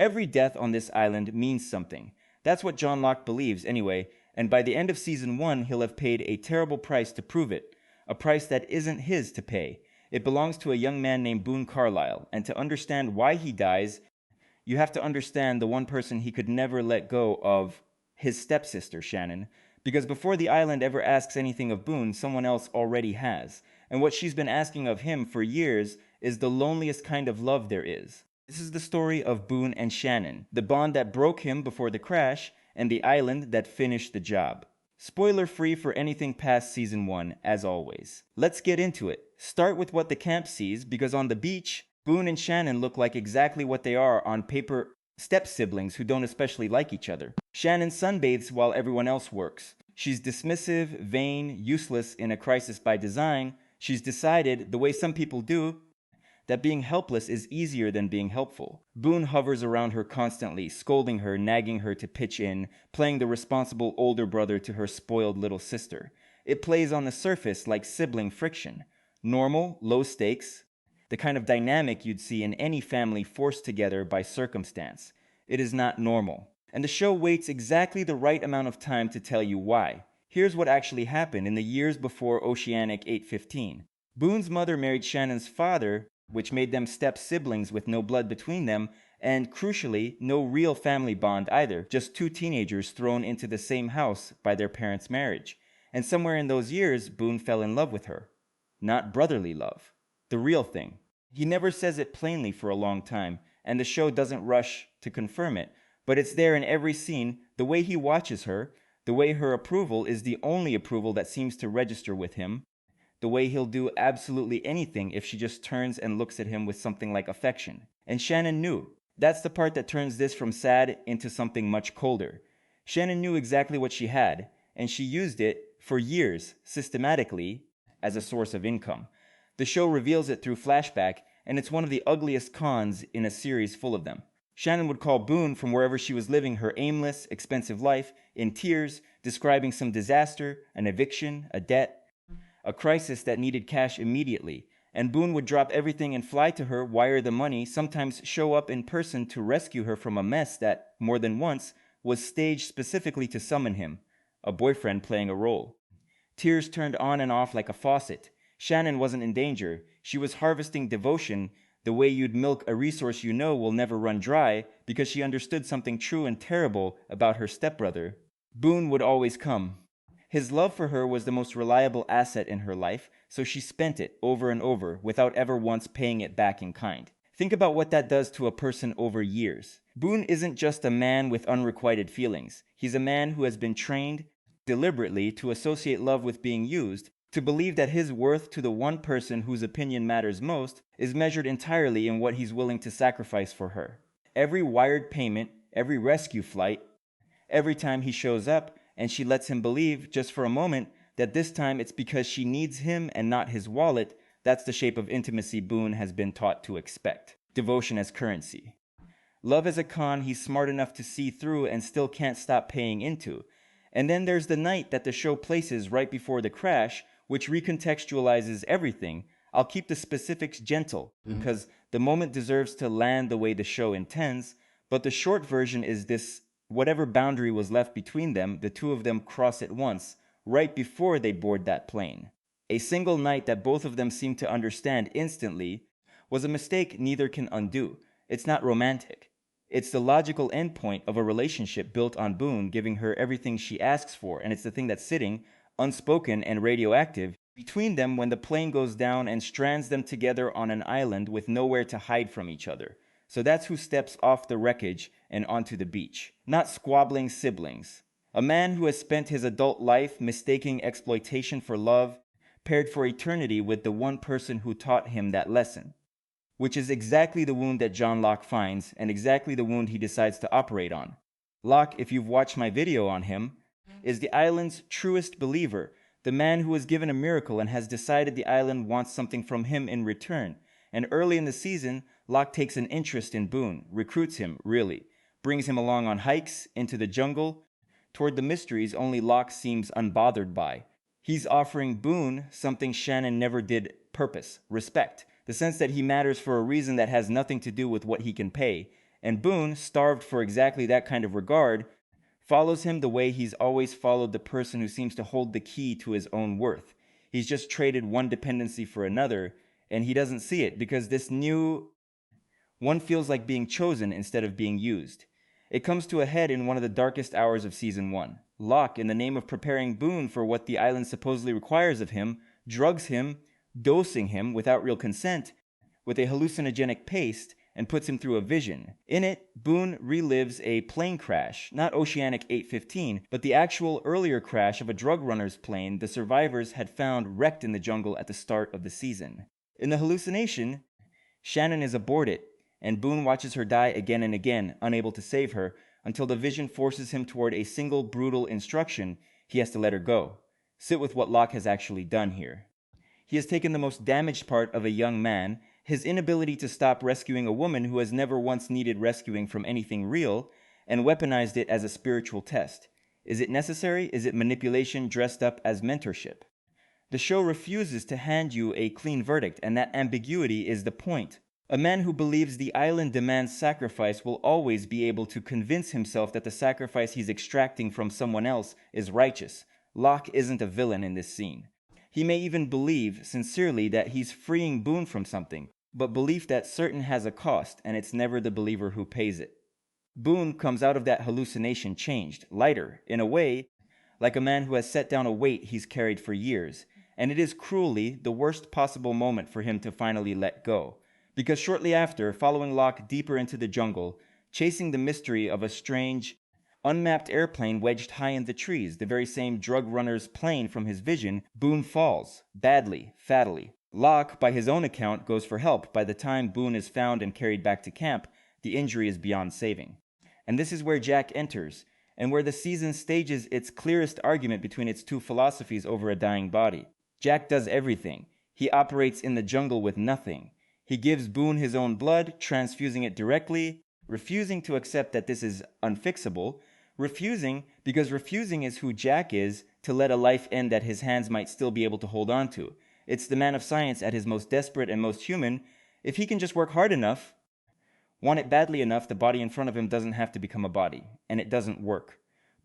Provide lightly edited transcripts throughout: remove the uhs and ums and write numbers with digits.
Every death on this island means something. That's what John Locke believes anyway, and by the end of season 1 he'll have paid a terrible price to prove it. A price that isn't his to pay. It belongs to a young man named Boon Carlyle, and to understand why he dies, you have to understand the one person he could never let go of, his stepsister, Shannon. Because before the island ever asks anything of Boon, someone else already has. And what she's been asking of him for years is the loneliest kind of love there is. This is the story of Boon and Shannon, the bond that broke him before the crash, and the island that finished the job. Spoiler free for anything past season 1, as always. Let's get into it. Start with what the camp sees, because on the beach, Boon and Shannon look like exactly what they are on paper, step-siblings who don't especially like each other. Shannon sunbathes while everyone else works. She's dismissive, vain, useless in a crisis by design. She's decided, the way some people do, that being helpless is easier than being helpful. Boon hovers around her constantly, scolding her, nagging her to pitch in, playing the responsible older brother to her spoiled little sister. It plays on the surface like sibling friction. Normal, low stakes, the kind of dynamic you'd see in any family forced together by circumstance. It is not normal. And the show waits exactly the right amount of time to tell you why. Here's what actually happened in the years before Oceanic 815. Boon's mother married Shannon's father, which made them step-siblings with no blood between them, and crucially, no real family bond either, just two teenagers thrown into the same house by their parents' marriage. And somewhere in those years, Boon fell in love with her. Not brotherly love. The real thing. He never says it plainly for a long time, and the show doesn't rush to confirm it, but it's there in every scene. The way he watches her, the way her approval is the only approval that seems to register with him, the way he'll do absolutely anything if she just turns and looks at him with something like affection. And Shannon knew. That's the part that turns this from sad into something much colder. Shannon knew exactly what she had, and she used it for years, systematically, as a source of income. The show reveals it through flashback, and it's one of the ugliest cons in a series full of them. Shannon would call Boon from wherever she was living her aimless, expensive life, in tears, describing some disaster, an eviction, a debt, a crisis that needed cash immediately. And Boon would drop everything and fly to her, wire the money, sometimes show up in person to rescue her from a mess that, more than once, was staged specifically to summon him, a boyfriend playing a role. Tears turned on and off like a faucet. Shannon wasn't in danger. She was harvesting devotion, the way you'd milk a resource you know will never run dry, because she understood something true and terrible about her stepbrother. Boon would always come. His love for her was the most reliable asset in her life, so she spent it over and over without ever once paying it back in kind. Think about what that does to a person over years. Boon isn't just a man with unrequited feelings. He's a man who has been trained deliberately to associate love with being used, to believe that his worth to the one person whose opinion matters most is measured entirely in what he's willing to sacrifice for her. Every wired payment, every rescue flight, every time he shows up, and she lets him believe, just for a moment, that this time it's because she needs him and not his wallet. That's the shape of intimacy Boon has been taught to expect. Devotion as currency. Love as a con he's smart enough to see through and still can't stop paying into. And then there's the night that the show places right before the crash, which recontextualizes everything. I'll keep the specifics gentle, because the moment deserves to land the way the show intends, but the short version is this: whatever boundary was left between them, the two of them cross at once, right before they board that plane. A single night that both of them seem to understand instantly was a mistake neither can undo. It's not romantic. It's the logical endpoint of a relationship built on Boon giving her everything she asks for, and it's the thing that's sitting, unspoken and radioactive, between them when the plane goes down and strands them together on an island with nowhere to hide from each other. So that's who steps off the wreckage and onto the beach. Not squabbling siblings. A man who has spent his adult life mistaking exploitation for love, paired for eternity with the one person who taught him that lesson. Which is exactly the wound that John Locke finds, and exactly the wound he decides to operate on. Locke, if you've watched my video on him, is the island's truest believer, the man who was given a miracle and has decided the island wants something from him in return. And early in the season, Locke takes an interest in Boon, recruits him, really, brings him along on hikes, into the jungle, toward the mysteries only Locke seems unbothered by. He's offering Boon something Shannon never did: purpose, respect, the sense that he matters for a reason that has nothing to do with what he can pay. And Boon, starved for exactly that kind of regard, follows him the way he's always followed the person who seems to hold the key to his own worth. He's just traded one dependency for another, and he doesn't see it because this new one feels like being chosen instead of being used. It comes to a head in one of the darkest hours of Season 1. Locke, in the name of preparing Boon for what the island supposedly requires of him, drugs him, dosing him without real consent, with a hallucinogenic paste, and puts him through a vision. In it, Boon relives a plane crash, not Oceanic 815, but the actual earlier crash of a drug runner's plane the survivors had found wrecked in the jungle at the start of the season. In the hallucination, Shannon is aborted, and Boon watches her die again and again, unable to save her, until the vision forces him toward a single brutal instruction: he has to let her go. Sit with what Locke has actually done here. He has taken the most damaged part of a young man, his inability to stop rescuing a woman who has never once needed rescuing from anything real, and weaponized it as a spiritual test. Is it necessary? Is it manipulation dressed up as mentorship? The show refuses to hand you a clean verdict, and that ambiguity is the point. A man who believes the island demands sacrifice will always be able to convince himself that the sacrifice he's extracting from someone else is righteous. Locke isn't a villain in this scene. He may even believe, sincerely, that he's freeing Boon from something, but belief that certain has a cost, and it's never the believer who pays it. Boon comes out of that hallucination changed, lighter, in a way, like a man who has set down a weight he's carried for years, and it is cruelly the worst possible moment for him to finally let go. Because shortly after, following Locke deeper into the jungle, chasing the mystery of a strange, unmapped airplane wedged high in the trees, the very same drug runner's plane from his vision, Boon falls, badly, fatally. Locke, by his own account, goes for help. By the time Boon is found and carried back to camp, the injury is beyond saving. And this is where Jack enters, and where the season stages its clearest argument between its two philosophies over a dying body. Jack does everything. He operates in the jungle with nothing. He gives Boon his own blood, transfusing it directly, refusing to accept that this is unfixable, refusing because refusing is who Jack is, to let a life end that his hands might still be able to hold on to. It's the man of science at his most desperate and most human. If he can just work hard enough, want it badly enough, the body in front of him doesn't have to become a body, and it doesn't work.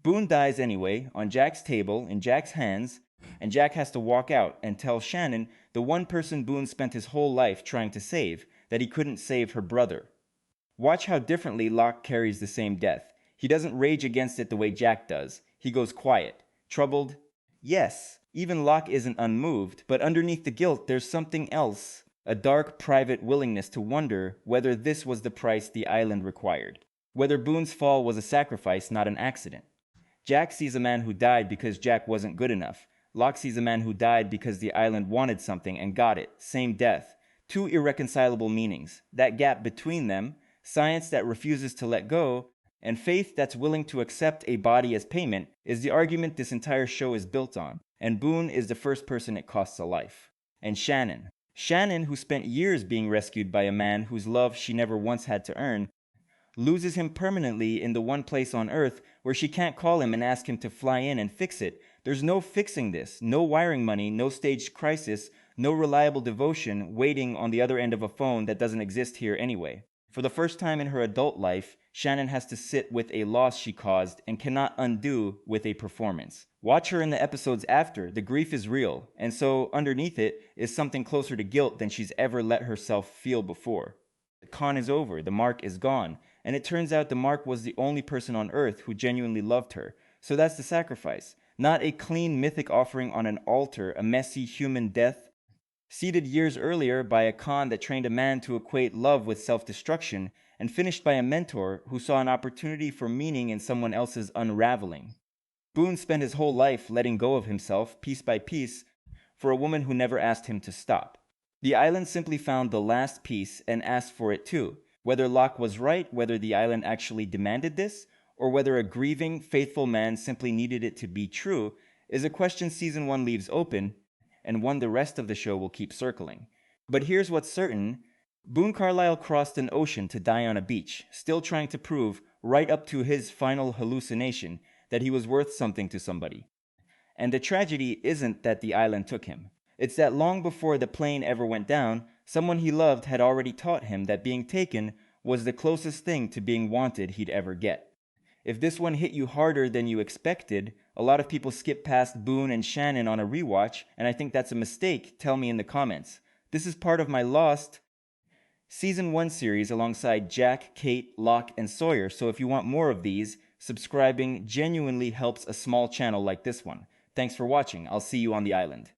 Boon dies anyway, on Jack's table, in Jack's hands, and Jack has to walk out and tell Shannon, the one person Boon spent his whole life trying to save, that he couldn't save her brother. Watch how differently Locke carries the same death. He doesn't rage against it the way Jack does. He goes quiet, troubled. Yes, even Locke isn't unmoved, but underneath the guilt there's something else, a dark, private willingness to wonder whether this was the price the island required, whether Boon's fall was a sacrifice, not an accident. Jack sees a man who died because Jack wasn't good enough. Locke sees a man who died because the island wanted something and got it. Same death. Two irreconcilable meanings. That gap between them, science that refuses to let go, and faith that's willing to accept a body as payment, is the argument this entire show is built on. And Boon is the first person it costs a life. And Shannon. Shannon, who spent years being rescued by a man whose love she never once had to earn, loses him permanently in the one place on Earth where she can't call him and ask him to fly in and fix it. There's no fixing this, no wiring money, no staged crisis, no reliable devotion waiting on the other end of a phone that doesn't exist here anyway. For the first time in her adult life, Shannon has to sit with a loss she caused and cannot undo with a performance. Watch her in the episodes after. The grief is real, and so underneath it is something closer to guilt than she's ever let herself feel before. The con is over, the Mark is gone, and it turns out the Mark was the only person on Earth who genuinely loved her. So that's the sacrifice. Not a clean mythic offering on an altar, a messy human death, seeded years earlier by a con that trained a man to equate love with self-destruction, and finished by a mentor who saw an opportunity for meaning in someone else's unraveling. Boon spent his whole life letting go of himself, piece by piece, for a woman who never asked him to stop. The island simply found the last piece and asked for it too. Whether Locke was right, whether the island actually demanded this, or whether a grieving, faithful man simply needed it to be true, is a question Season 1 leaves open, and one the rest of the show will keep circling. But here's what's certain. Boon Carlyle crossed an ocean to die on a beach, still trying to prove, right up to his final hallucination, that he was worth something to somebody. And the tragedy isn't that the island took him. It's that long before the plane ever went down, someone he loved had already taught him that being taken was the closest thing to being wanted he'd ever get. If this one hit you harder than you expected, a lot of people skip past Boon and Shannon on a rewatch, and I think that's a mistake. Tell me in the comments. This is part of my Lost Season 1 series alongside Jack, Kate, Locke, and Sawyer, so if you want more of these, subscribing genuinely helps a small channel like this one. Thanks for watching. I'll see you on the island.